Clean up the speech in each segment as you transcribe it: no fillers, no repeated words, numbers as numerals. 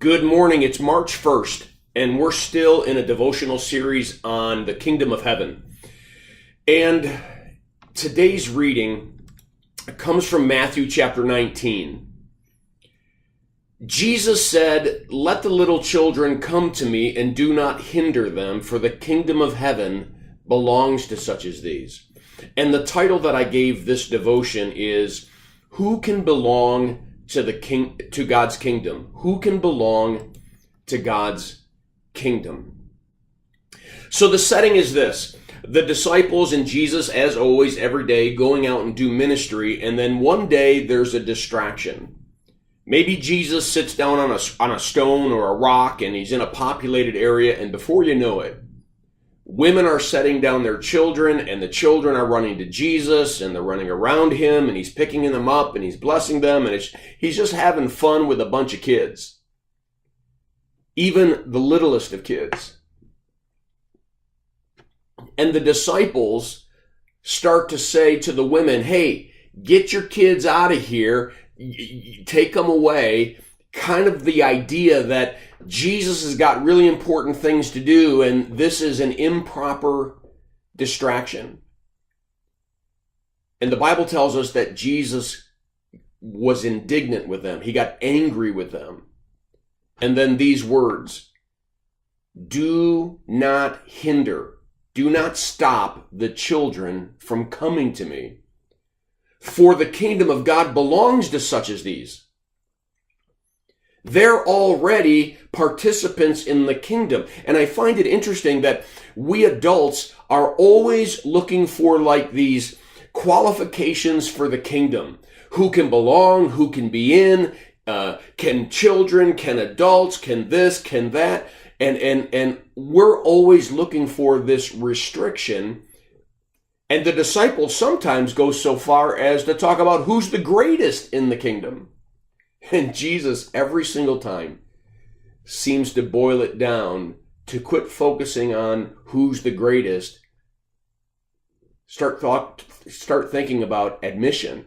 Good morning. It's March 1st, and we're still in a devotional series on the kingdom of heaven. And today's reading comes from Matthew chapter 19. Jesus said, "Let the little children come to me and do not hinder them, for the kingdom of heaven belongs to such as these." And the title that I gave this devotion is, "Who can belong to God's kingdom?" Who can belong to God's kingdom? So the setting is this. The disciples and Jesus, as always, every day, going out and do ministry, and then one day there's a distraction. Maybe Jesus sits down on a stone or a rock, and he's in a populated area, and before you know it, women are setting down their children, and the children are running to Jesus, and they're running around him, and he's picking them up, and he's blessing them, and he's just having fun with a bunch of kids. Even the littlest of kids. And the disciples start to say to the women, "Hey, get your kids out of here, take them away." Kind of the idea that Jesus has got really important things to do, and this is an improper distraction. And the Bible tells us that Jesus was indignant with them. He got angry with them. And then these words, "Do not hinder, do not stop the children from coming to me, for the kingdom of God belongs to such as these." They're already participants in the kingdom. And I find it interesting that we adults are always looking for like these qualifications for the kingdom. Who can belong, who can be in, can children, can adults, can this, can that. And we're always looking for this restriction. And the disciples sometimes go so far as to talk about who's the greatest in the kingdom. And Jesus, every single time, seems to boil it down to quit focusing on who's the greatest. Start thinking about admission.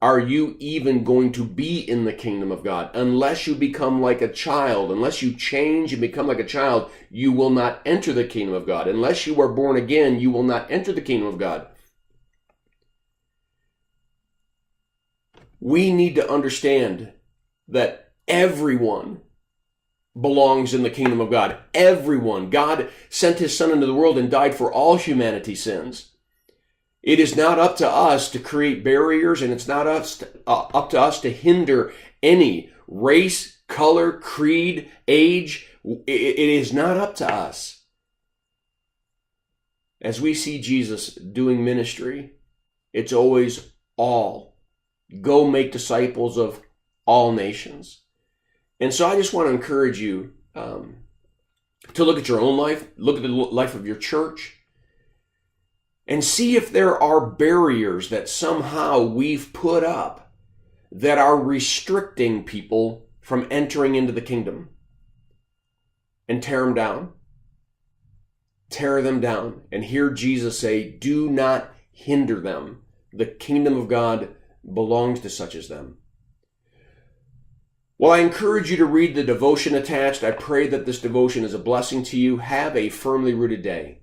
Are you even going to be in the kingdom of God? Unless you become like a child, unless you change and become like a child, you will not enter the kingdom of God. Unless you are born again, you will not enter the kingdom of God. We need to understand that everyone belongs in the kingdom of God. Everyone. God sent his son into the world and died for all humanity's sins. It is not up to us to create barriers, and it's not up to us to hinder any race, color, creed, age. It is not up to us. As we see Jesus doing ministry, it's always all. Go make disciples of all nations. And so I just want to encourage you to look at your own life, look at the life of your church, and see if there are barriers that somehow we've put up that are restricting people from entering into the kingdom. And tear them down. Tear them down. And hear Jesus say, "Do not hinder them. The kingdom of God belongs to such as them." Well, I encourage you to read the devotion attached. I pray that this devotion is a blessing to you. Have a firmly rooted day.